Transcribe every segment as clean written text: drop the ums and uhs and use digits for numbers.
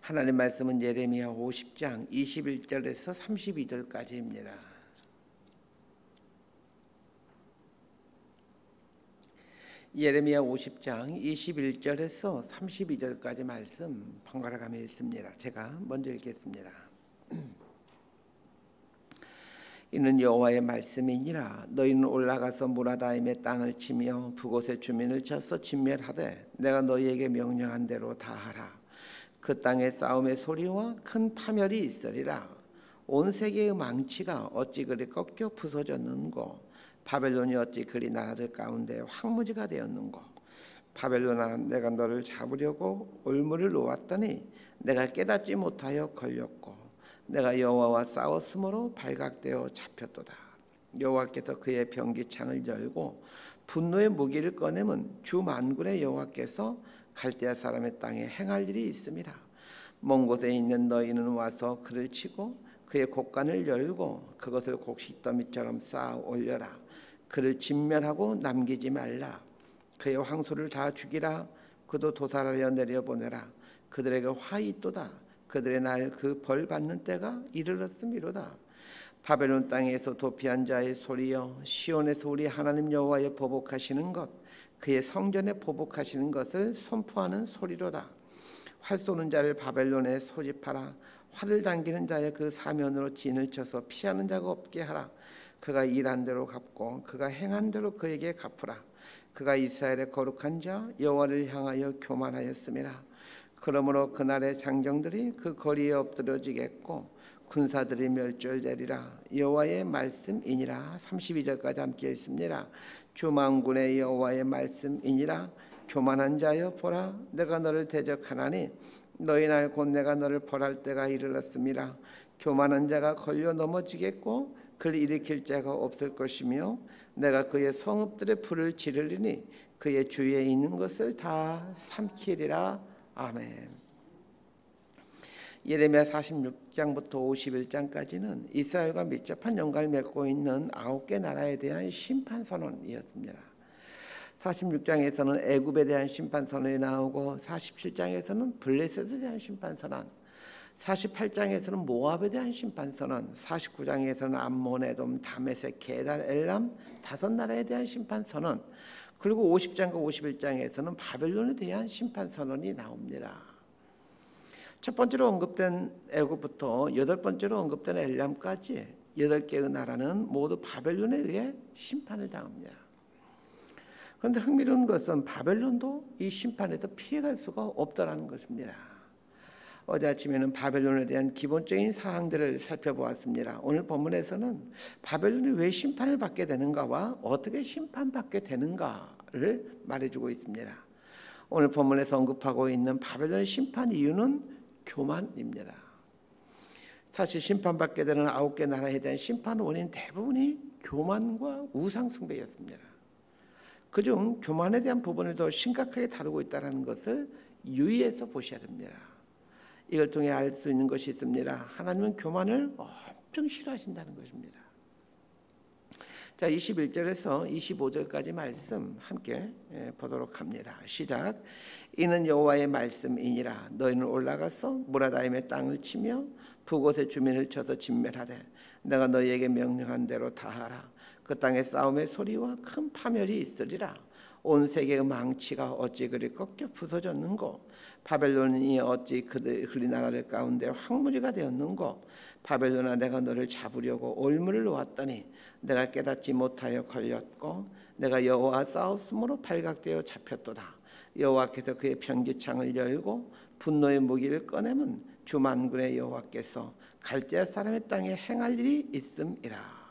하나님 말씀은 예레미야 50장 21절에서 32절까지입니다. 예레미야 50장 21절에서 32절까지 말씀 번갈아 가며 읽습니다. 제가 먼저 읽겠습니다. 이는 여호와의 말씀이니라. 너희는 올라가서 무라다임의 땅을 치며 그곳의 주민을 쳐서 진멸하되 내가 너희에게 명령한 대로 다 하라. 그 땅에 싸움의 소리와 큰 파멸이 있으리라. 온 세계의 망치가 어찌 그리 꺾여 부서졌는고. 바벨론이 어찌 그리 나라들 가운데 황무지가 되었는고. 바벨론아, 내가 너를 잡으려고 올무를 놓았더니 내가 깨닫지 못하여 걸렸고 내가 여호와와 싸웠으므로 발각되어 잡혔도다. 여호와께서 그의 병기창을 열고 분노의 무기를 꺼내면 주 만군의 여호와께서 갈대아 사람의 땅에 행할 일이 있습니다. 먼 곳에 있는 너희는 와서 그를 치고 그의 곡간을 열고 그것을 곡식더미처럼 쌓아 올려라. 그를 진멸하고 남기지 말라. 그의 황소를 다 죽이라. 그도 도살하여 내려보내라. 그들에게 화 있도다. 그들의 날 그 벌 받는 때가 이르렀음이로다. 바벨론 땅에서 도피한 자의 소리여, 시온에서 우리 하나님 여호와의 보복하시는 것, 그의 성전에 보복하시는 것을 선포하는 소리로다. 활 쏘는 자를 바벨론에 소집하라. 활을 당기는 자의 그 사면으로 진을 쳐서 피하는 자가 없게 하라. 그가 일한 대로 갚고 그가 행한 대로 그에게 갚으라. 그가 이스라엘의 거룩한 자 여호와를 향하여 교만하였음이라. 그러므로 그날의 장정들이 그 거리에 엎드려지겠고 군사들이 멸절되리라. 여호와의 말씀이니라. 32절까지 함께 읽습니다. 주 만군의 여호와의 말씀이니라. 교만한 자여 보라, 내가 너를 대적하나니 너희 날 곧 내가 너를 벌할 때가 이르렀음이라. 교만한 자가 걸려 넘어지겠고 그를 일으킬 자가 없을 것이며 내가 그의 성읍들의 불을 지르리니 그의 주위에 있는 것을 다 삼키리라. 아멘. 예레미야 46장부터 51장까지는 이스라엘과 밀접한 연관을 맺고 있는 9개 나라에 대한 심판 선언이었습니다. 46장에서는 애굽에 대한 심판 선언이 나오고 47장에서는 블레셋에 대한 심판 선언, 48장에서는 모압에 대한 심판 선언, 49장에서는 암몬, 에돔, 다메섹, 게달, 엘람 5나라에 대한 심판 선언, 그리고 50장과 51장에서는 바벨론에 대한 심판 선언이 나옵니다. 첫 번째로 언급된 애굽부터 8번째로 언급된 엘람까지 8개의 나라는 모두 바벨론에 의해 심판을 당합니다. 그런데 흥미로운 것은 바벨론도 이 심판에서 피해갈 수가 없다라는 것입니다. 어제 아침에는 바벨론에 대한 기본적인 사항들을 살펴보았습니다. 오늘 본문에서는 바벨론이 왜 심판을 받게 되는가와 어떻게 심판받게 되는가를 말해주고 있습니다. 오늘 본문에서 언급하고 있는 바벨론의 심판 이유는 교만입니다. 사실 심판받게 되는 9개 나라에 대한 심판 원인 대부분이 교만과 우상숭배였습니다. 그중 교만에 대한 부분을 더 심각하게 다루고 있다는 것을 유의해서 보셔야 됩니다. 이걸 통해 알 수 있는 것이 있습니다. 하나님은 교만을 엄청 싫어하신다는 것입니다. 자, 21절에서 25절까지 말씀 함께 보도록 합니다. 시작. 이는 여호와의 말씀이니라. 너희는 올라가서 무라다임의 땅을 치며 그곳의 주민을 쳐서 진멸하되 내가 너희에게 명령한 대로 다 하라. 그 땅에 싸움의 소리와 큰 파멸이 있으리라. 온 세계의 망치가 어찌 그리 꺾여 부서졌는고. 바벨론이 어찌 그리 나라들 가운데 황무지가 되었는고. 바벨론아, 내가 너를 잡으려고 올무를 놓았더니 내가 깨닫지 못하여 걸렸고 내가 여호와와 싸웠으므로 발각되어 잡혔도다. 여호와께서 그의 병기창을 열고 분노의 무기를 꺼내면 주 만군의 여호와께서 갈대아 사람의 땅에 행할 일이 있음이라.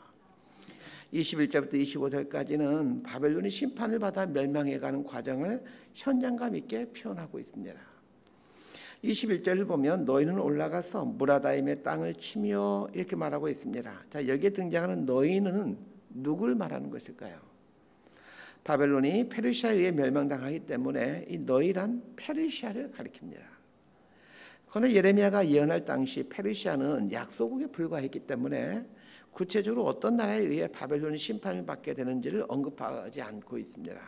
21절부터 25절까지는 바벨론이 심판을 받아 멸망해가는 과정을 현장감 있게 표현하고 있습니다. 21절을 보면 너희는 올라가서 무라다임의 땅을 치며 이렇게 말하고 있습니다. 자, 여기에 등장하는 너희는 누굴 말하는 것일까요? 바벨론이 페르시아에 의해 멸망당하기 때문에 이 너희란 페르시아를 가리킵니다. 그러나 예레미야가 예언할 당시 페르시아는 약소국에 불과했기 때문에 구체적으로 어떤 나라에 의해 바벨론이 심판을 받게 되는지를 언급하지 않고 있습니다.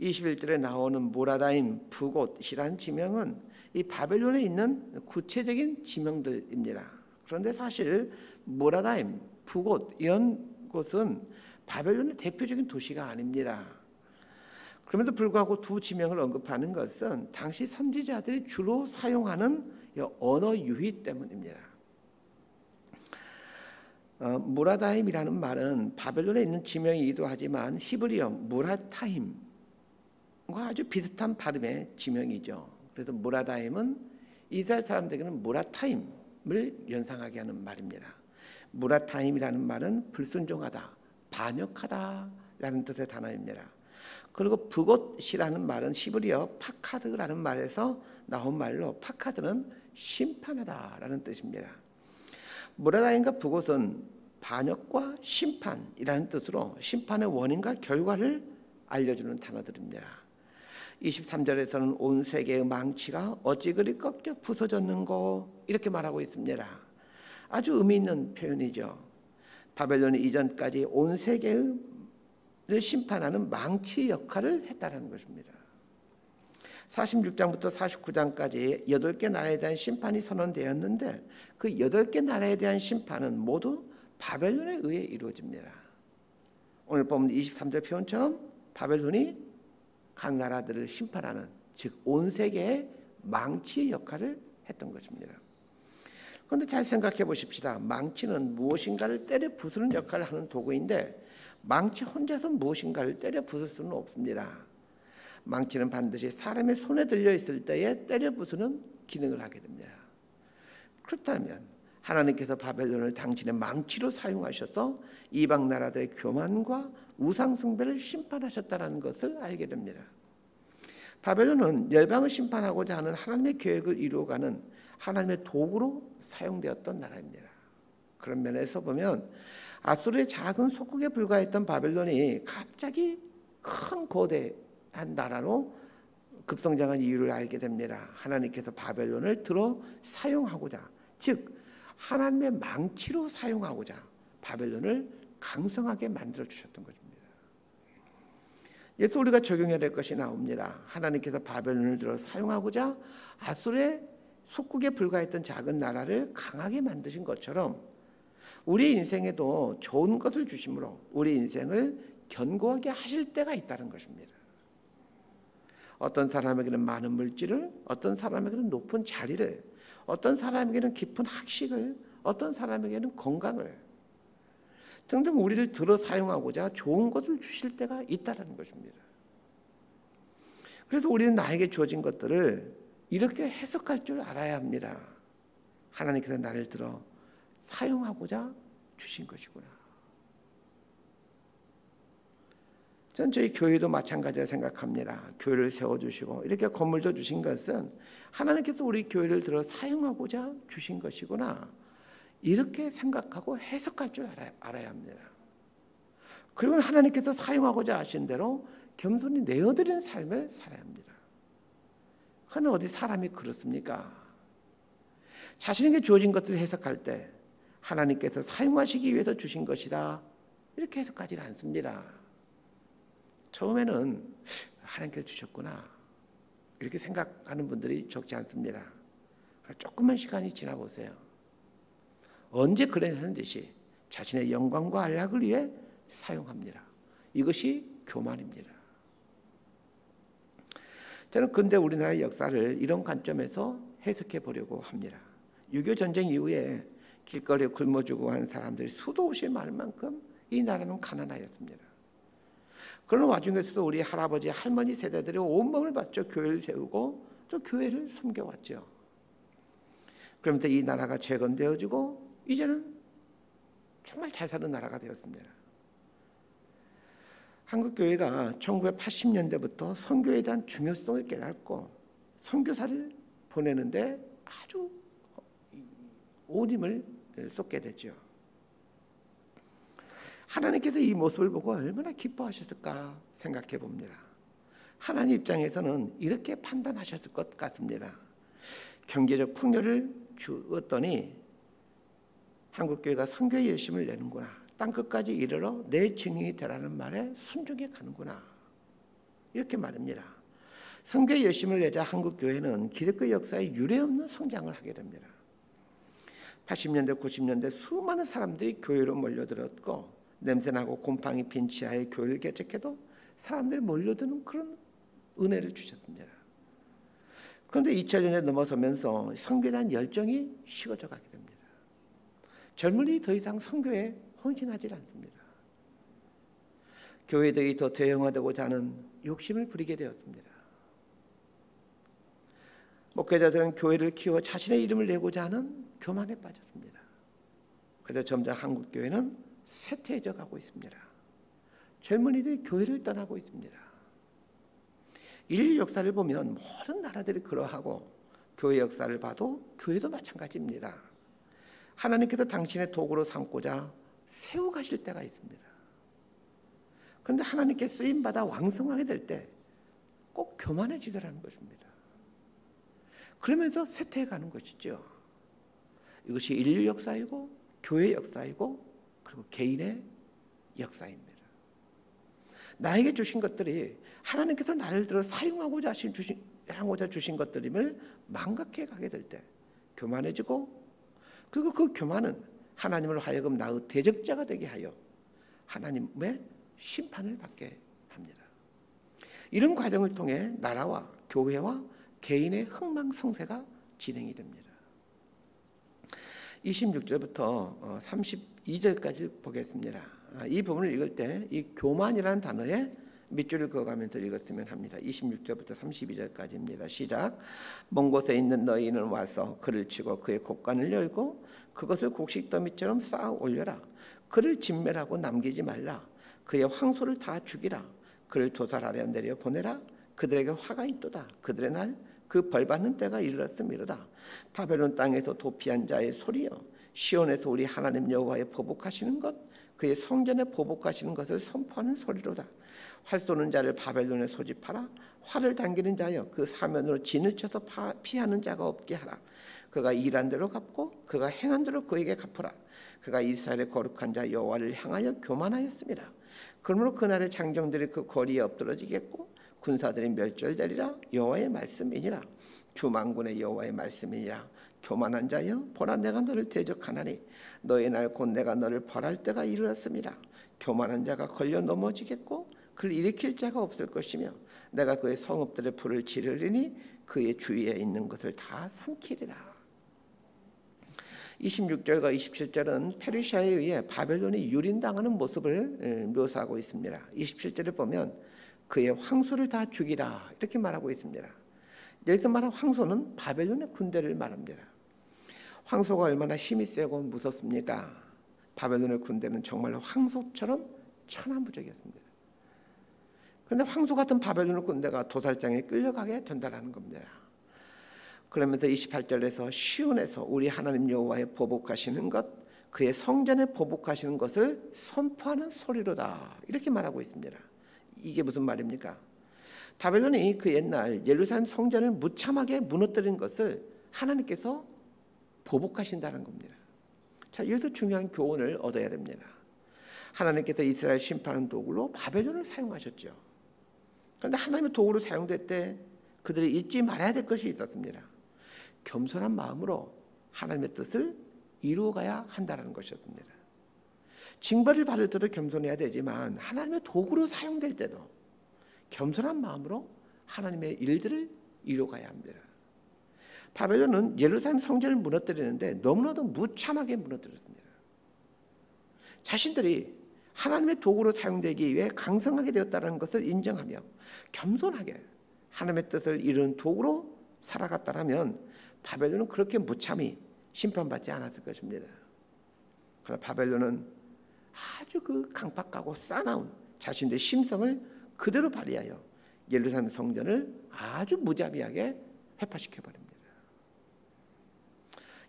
21절에 나오는 무라다임, 붓곶이라는 지명은 이 바벨론에 있는 구체적인 지명들입니다. 그런데 사실 모라다임, 붓 이런 곳은 바벨론의 대표적인 도시가 아닙니다. 그럼에도 불구하고 두 지명을 언급하는 것은 당시 선지자들이 주로 사용하는 언어 유희 때문입니다. 모라다임이라는 말은 바벨론에 있는 지명이기도 하지만 히브리어 모라타임과 아주 비슷한 발음의 지명이죠. 그래서 모라다임은 이스라엘 사람들에게는 모라타임을 연상하게 하는 말입니다. 모라타임이라는 말은 불순종하다, 반역하다라는 뜻의 단어입니다. 그리고 붓이라는 말은 히브리어 파카드라는 말에서 나온 말로 파카드는 심판하다라는 뜻입니다. 모라다임과 붓은 반역과 심판이라는 뜻으로 심판의 원인과 결과를 알려주는 단어들입니다. 23절에서는 온 세계의 망치가 어찌 그리 꺾여 부서졌는고 이렇게 말하고 있습니다. 아주 의미 있는 표현이죠. 바벨론이 이전까지 온 세계를 심판하는 망치 역할을 했다는 것입니다. 46장부터 49장까지 8개 나라에 대한 심판이 선언되었는데 그 8개 나라에 대한 심판은 모두 바벨론에 의해 이루어집니다. 오늘 보면 23절 표현처럼 바벨론이 각 나라들을 심판하는, 즉 온 세계의 망치 역할을 했던 것입니다. 그런데 잘 생각해 보십시다. 망치는 무엇인가를 때려 부수는 역할을 하는 도구인데 망치 혼자서 무엇인가를 때려 부술 수는 없습니다. 망치는 반드시 사람의 손에 들려 있을 때에 때려 부수는 기능을 하게 됩니다. 그렇다면 하나님께서 바벨론을 당신의 망치로 사용하셔서 이방 나라들의 교만과 우상 숭배를 심판하셨다는 것을 알게 됩니다. 바벨론은 열방을 심판하고자 하는 하나님의 계획을 이루어가는 하나님의 도구로 사용되었던 나라입니다. 그런 면에서 보면 아수르의 작은 속국에 불과했던 바벨론이 갑자기 큰 거대한 나라로 급성장한 이유를 알게 됩니다. 하나님께서 바벨론을 들어 사용하고자, 즉 하나님의 망치로 사용하고자 바벨론을 강성하게 만들어 주셨던 것입니다. 이것도 우리가 적용해야 될 것이 나옵니다. 하나님께서 바벨론을 들어 사용하고자 아수르의 속국에 불과했던 작은 나라를 강하게 만드신 것처럼 우리 인생에도 좋은 것을 주심으로 우리 인생을 견고하게 하실 때가 있다는 것입니다. 어떤 사람에게는 많은 물질을, 어떤 사람에게는 높은 자리를, 어떤 사람에게는 깊은 학식을, 어떤 사람에게는 건강을 등등 우리를 들어 사용하고자 좋은 것을 주실 때가 있다는 것입니다. 그래서 우리는 나에게 주어진 것들을 이렇게 해석할 줄 알아야 합니다. 하나님께서 나를 들어 사용하고자 주신 것이구나. 전 저희 교회도 마찬가지라 생각합니다. 교회를 세워주시고 이렇게 건물도 주신 것은 하나님께서 우리 교회를 들어 사용하고자 주신 것이구나. 이렇게 생각하고 해석할 줄 알아야 합니다. 그리고 하나님께서 사용하고자 하신 대로 겸손히 내어드리는 삶을 살아야 합니다. 그런데 어디 사람이 그렇습니까? 자신에게 주어진 것들을 해석할 때 하나님께서 사용하시기 위해서 주신 것이다 이렇게 해석하지 않습니다. 처음에는 하나님께서 주셨구나 이렇게 생각하는 분들이 적지 않습니다. 조금만 시간이 지나보세요. 언제 그랬는 듯이 자신의 영광과 안락을 위해 사용합니다. 이것이 교만입니다. 저는 근대 우리나라의 역사를 이런 관점에서 해석해 보려고 합니다. 6.25 전쟁 이후에 길거리에 굶어 죽어가는 사람들이 수도 없이 많을 만큼 이 나라는 가난하였습니다. 그런 와중에서도 우리 할아버지 할머니 세대들이 온몸을 바쳐 교회를 세우고 또 교회를 섬겨왔죠. 그러면서 이 나라가 재건되어지고 이제는 정말 잘 사는 나라가 되었습니다. 한국교회가 1980년대부터 선교에 대한 중요성을 깨닫고 선교사를 보내는데 아주 온 힘을 쏟게 됐죠. 하나님께서 이 모습을 보고 얼마나 기뻐하셨을까 생각해 봅니다. 하나님 입장에서는 이렇게 판단하셨을 것 같습니다. 경제적 풍요를 주었더니 한국교회가 선교의 열심을 내는구나. 땅끝까지 이르러 내 증인이 되라는 말에 순종해 가는구나. 이렇게 말합니다. 선교에 열심을 내자 한국 교회는 기독교 역사에 유례없는 성장을 하게 됩니다. 80년대, 90년대 수많은 사람들이 교회로 몰려들었고 냄새나고 곰팡이 핀 지하에 교회를 개척해도 사람들이 몰려드는 그런 은혜를 주셨습니다. 그런데 2000년에 넘어서면서 선교에 대한 열정이 식어져 가게 됩니다. 젊은이들이 더 이상 선교에 헌신하지 않습니다. 교회들이 더 대형화되고자 하는 욕심을 부리게 되었습니다. 목회자들은 교회를 키워 자신의 이름을 내고자 하는 교만에 빠졌습니다. 그래서 점점 한국 교회는 쇠퇴해져 가고 있습니다. 젊은이들이 교회를 떠나고 있습니다. 인류 역사를 보면 모든 나라들이 그러하고 교회 역사를 봐도 교회도 마찬가지입니다. 하나님께서 당신의 도구로 삼고자 세워가실 때가 있습니다. 그런데 하나님께 쓰임받아 왕성하게 될 때 꼭 교만해지더라는 것입니다. 그러면서 쇠퇴해가는 것이죠. 이것이 인류 역사이고 교회 역사이고 그리고 개인의 역사입니다. 나에게 주신 것들이 하나님께서 나를 들어 사용하고자 주신 것들임을 망각해 가게 될 때 교만해지고, 그리고 그 교만은 하나님을 하여금 나의 대적자가 되게 하여 하나님의 심판을 받게 합니다. 이런 과정을 통해 나라와 교회와 개인의 흥망성쇠가 진행이 됩니다. 26절부터 32절까지 보겠습니다. 이 부분을 읽을 때 이 교만이라는 단어에 밑줄을 그어가면서 읽었으면 합니다. 26절부터 32절까지입니다. 시작. 먼 곳에 있는 너희는 와서 그를 치고 그의 곡간을 열고 그것을 곡식 더미처럼 쌓아 올려라. 그를 진멸하고 남기지 말라. 그의 황소를 다 죽이라. 그를 도살 아래 내려 보내라. 그들에게 화가 있도다. 그들의 날 그 벌받는 때가 이르렀음이로다. 바벨론 땅에서 도피한 자의 소리여, 시온에서 우리 하나님 여호와의 보복하시는 것, 그의 성전에 보복하시는 것을 선포하는 소리로다. 활 쏘는 자를 바벨론에 소집하라. 활을 당기는 자여, 그 사면으로 진을 쳐서 피하는 자가 없게 하라. 그가 일한 대로 갚고 그가 행한 대로 그에게 갚으라. 그가 이스라엘의 거룩한 자 여호와를 향하여 교만하였습니다. 그러므로 그날의 장정들이 그 거리에 엎드러지겠고 군사들이 멸절되리라. 여호와의 말씀이니라. 주 만군의 여호와의 말씀이니라. 교만한 자여, 보라 내가 너를 대적하나니 너의 날 곧 내가 너를 벌할 때가 이르렀습니다. 교만한 자가 걸려 넘어지겠고 그를 일으킬 자가 없을 것이며 내가 그의 성읍들의 불을 지르리니 그의 주위에 있는 것을 다 삼키리라. 26절과 27절은 페르시아에 의해 바벨론이 유린당하는 모습을 묘사하고 있습니다. 27절을 보면 그의 황소를 다 죽이라 이렇게 말하고 있습니다. 여기서 말한 황소는 바벨론의 군대를 말합니다. 황소가 얼마나 힘이 세고 무섭습니까? 바벨론의 군대는 정말 황소처럼 천하무적이었습니다. 그런데 황소 같은 바벨론의 군대가 도살장에 끌려가게 된다는 겁니다. 그러면서 28절에서 시온에서 우리 하나님 여호와의 보복하시는 것, 그의 성전에 보복하시는 것을 선포하는 소리로다 이렇게 말하고 있습니다. 이게 무슨 말입니까? 바벨론이 그 옛날 예루살렘 성전을 무참하게 무너뜨린 것을 하나님께서 보복하신다는 겁니다. 자, 여기서 중요한 교훈을 얻어야 됩니다. 하나님께서 이스라엘 심판하는 도구로 바벨론을 사용하셨죠. 그런데 하나님의 도구로 사용될 때 그들이 잊지 말아야 될 것이 있었습니다. 겸손한 마음으로 하나님의 뜻을 이루어가야 한다는 것이었습니다. 징벌을 받을 때도 겸손해야 되지만 하나님의 도구로 사용될 때도 겸손한 마음으로 하나님의 일들을 이루어가야 합니다. 바벨론은 예루살렘 성전을 무너뜨리는데 너무나도 무참하게 무너뜨렸습니다. 자신들이 하나님의 도구로 사용되기 위해 강성하게 되었다는 것을 인정하며 겸손하게 하나님의 뜻을 이루는 도구로 살아갔다면 바벨론은 그렇게 무참히 심판받지 않았을 것입니다. 그러나 바벨론은 아주 그 강박하고 싸나운 자신들의 심성을 그대로 발휘하여 예루살렘 성전을 아주 무자비하게 회파시켜버립니다.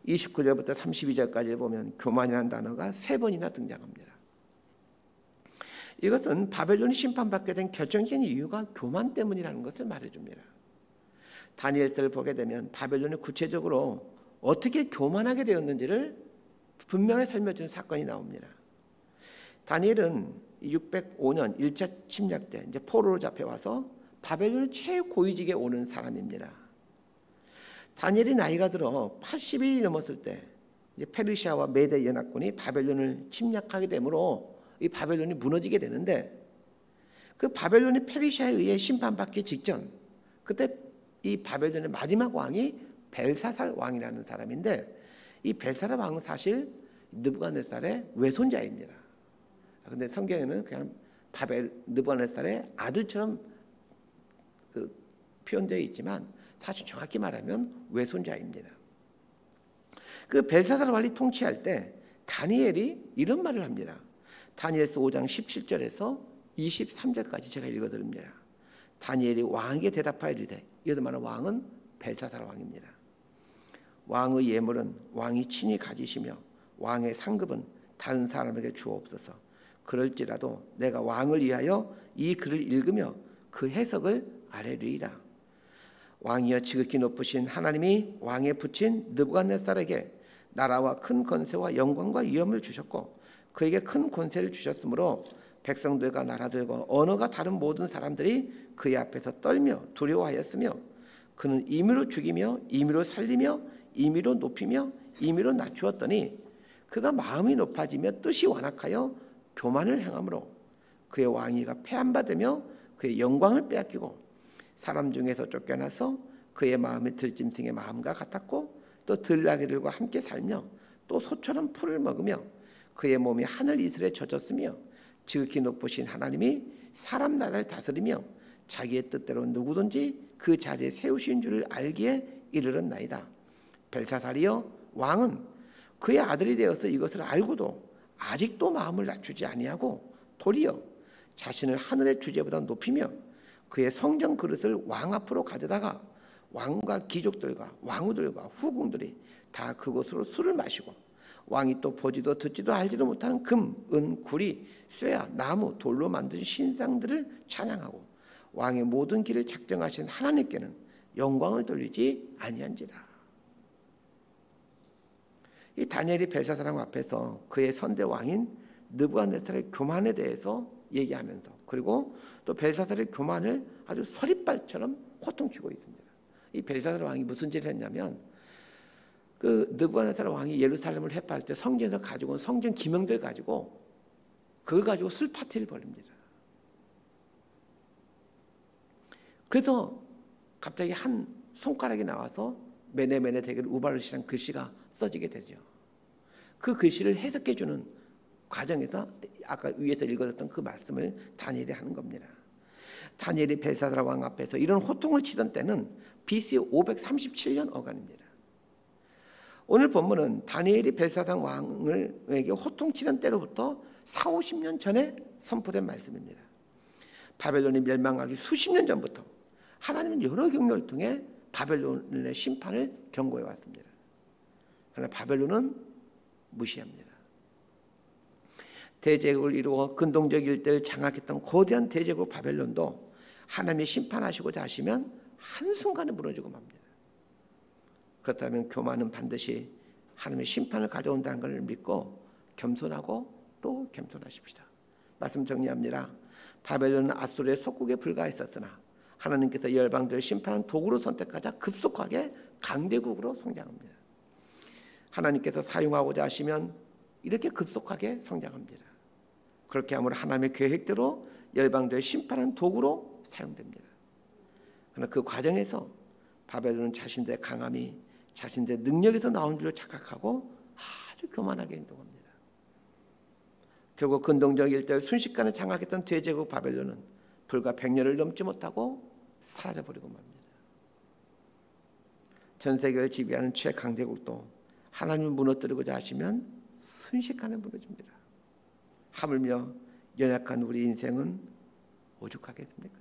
29절부터 32절까지 보면 교만이라는 단어가 3번이나 등장합니다. 이것은 바벨론이 심판받게 된 결정적인 이유가 교만 때문이라는 것을 말해줍니다. 다니엘서를 보게 되면 바벨론이 구체적으로 어떻게 교만하게 되었는지를 분명히 설명해주는 사건이 나옵니다. 다니엘은 605년 1차 침략 때 이제 포로로 잡혀와서 바벨론의 최고위직에 오른 사람입니다. 다니엘이 나이가 들어 80이 넘었을 때 이제 페르시아와 메대 연합군이 바벨론을 침략하게 되므로 이 바벨론이 무너지게 되는데, 그 바벨론이 페르시아에 의해 심판받기 직전, 그때 이 바벨론의 마지막 왕이 벨사살 왕이라는 사람인데, 이 벨사살 왕은 사실 느부갓네살의 외손자입니다. 그런데 성경에는 그냥 느부갓네살의 아들처럼 표현되어 있지만 사실 정확히 말하면 외손자입니다. 그 벨사살 왕이 통치할 때 다니엘이 이런 말을 합니다. 다니엘서 5장 17절에서 23절까지 제가 읽어드립니다. 다니엘이 왕에게 대답하여 이르되, 이것을 말하는 왕은 벨사살 왕입니다. 왕의 예물은 왕이 친히 가지시며 왕의 상급은 다른 사람에게 주옵소서. 그럴지라도 내가 왕을 위하여 이 글을 읽으며 그 해석을 아뢰리이다. 왕이여 지극히 높으신 하나님이 왕에 붙인 느부갓네살에게 나라와 큰 권세와 영광과 위엄을 주셨고 그에게 큰 권세를 주셨으므로 백성들과 나라들과 언어가 다른 모든 사람들이 그의 앞에서 떨며 두려워하였으며 그는 임의로 죽이며 임의로 살리며 임의로 높이며 임의로 낮추었더니 그가 마음이 높아지며 뜻이 완악하여 교만을 행함으로 그의 왕위가 폐한받으며 그의 영광을 빼앗기고 사람 중에서 쫓겨나서 그의 마음이 들짐승의 마음과 같았고 또 들나귀들과 함께 살며 또 소처럼 풀을 먹으며 그의 몸이 하늘 이슬에 젖었으며 지극히 높으신 하나님이 사람 나라를 다스리며 자기의 뜻대로 누구든지 그 자리에 세우신 줄을 알기에 이르렀나이다. 벨사살이여 왕은 그의 아들이 되어서 이것을 알고도 아직도 마음을 낮추지 아니하고 도리어 자신을 하늘의 주제보다 높이며 그의 성전 그릇을 왕 앞으로 가져다가 왕과 귀족들과 왕후들과 후궁들이 다 그곳으로 술을 마시고 왕이 또 보지도 듣지도 알지도 못하는 금, 은, 구리, 쇠야, 나무, 돌로 만든 신상들을 찬양하고 왕의 모든 길을 작정하신 하나님께는 영광을 돌리지 아니한지라. 이 다니엘이 벨사살 왕 앞에서 그의 선대 왕인 느부갓네살의 교만에 대해서 얘기하면서, 그리고 또 벨사살의 교만을 아주 서리발처럼 호통치고 있습니다. 이 벨사살 왕이 무슨 짓을 했냐면, 그 느부갓네살 왕이 예루살렘을 회파할 때 성전에서 가지고 온 성전 기명들 가지고 그걸 가지고 술 파티를 벌입니다. 그래서 갑자기 한 손가락이 나와서 메네메네 대결 우바르시라는 글씨가 써지게 되죠. 그 글씨를 해석해주는 과정에서 아까 위에서 읽어줬던 그 말씀을 다니엘이 하는 겁니다. 다니엘이 벨사살 왕 앞에서 이런 호통을 치던 때는 BC 537년 어간입니다. 오늘 본문은 다니엘이 벨사살 왕에게 호통치는 때로부터 40-50년 전에 선포된 말씀입니다. 바벨론이 멸망하기 수십 년 전부터 하나님은 여러 경로를 통해 바벨론의 심판을 경고해 왔습니다. 그러나 바벨론은 무시합니다. 대제국을 이루어 근동적 일대를 장악했던 거대한 대제국 바벨론도 하나님이 심판하시고자 하시면 한순간에 무너지고 맙니다. 그렇다면 교만은 반드시 하나님의 심판을 가져온다는 것을 믿고 겸손하고 또 겸손하십시다. 말씀 정리합니다. 바벨론은 아수르의 속국에 불과했었으나 하나님께서 열방들을 심판하는 도구로 선택하자 급속하게 강대국으로 성장합니다. 하나님께서 사용하고자 하시면 이렇게 급속하게 성장합니다. 그렇게 함으로 하나님의 계획대로 열방들을 심판하는 도구로 사용됩니다. 그러나 그 과정에서 바벨론은 자신들의 강함이 자신들의 능력에서 나온 줄로 착각하고 아주 교만하게 행동합니다. 결국 근동적 일대를 순식간에 장악했던 대제국 바벨론은 불과 100년을 넘지 못하고 사라져버리고 맙니다. 전 세계를 지배하는 최강대국도 하나님을 무너뜨리고자 하시면 순식간에 무너집니다. 하물며 연약한 우리 인생은 오죽하겠습니까?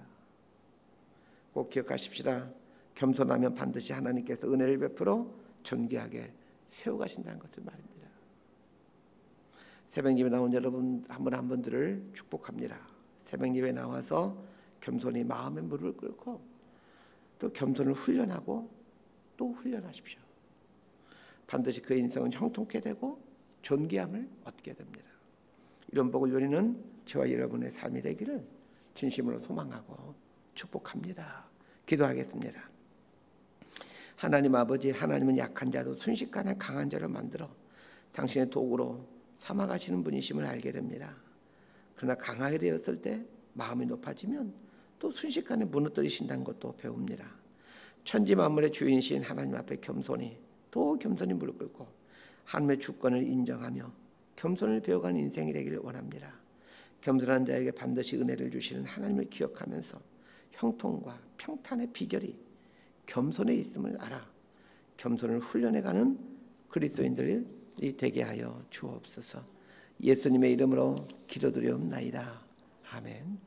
꼭 기억하십시다. 겸손하면 반드시 하나님께서 은혜를 베풀어 존귀하게 세워가신다는 것을 말입니다. 새벽 예배 나온 여러분 한 분 한 분들을 축복합니다. 새벽 예배 나와서 겸손히 마음의 무릎을 꿇고 또 겸손을 훈련하고 또 훈련하십시오. 반드시 그 인생은 형통케 되고 존귀함을 얻게 됩니다. 이런 복을 누리는 저와 여러분의 삶이 되기를 진심으로 소망하고 축복합니다. 기도하겠습니다. 하나님 아버지, 하나님은 약한 자도 순식간에 강한 자로 만들어 당신의 도구로 삼아가시는 분이심을 알게 됩니다. 그러나 강하게 되었을 때 마음이 높아지면 또 순식간에 무너뜨리신다는 것도 배웁니다. 천지 만물의 주인이신 하나님 앞에 겸손히 무릎 꿇고 하나님의 주권을 인정하며 겸손을 배워가는 인생이 되기를 원합니다. 겸손한 자에게 반드시 은혜를 주시는 하나님을 기억하면서 형통과 평탄의 비결이 겸손에 있음을 알아 겸손을 훈련해가는 그리스도인들이 되게 하여 주옵소서. 예수님의 이름으로 기도드리옵나이다. 아멘.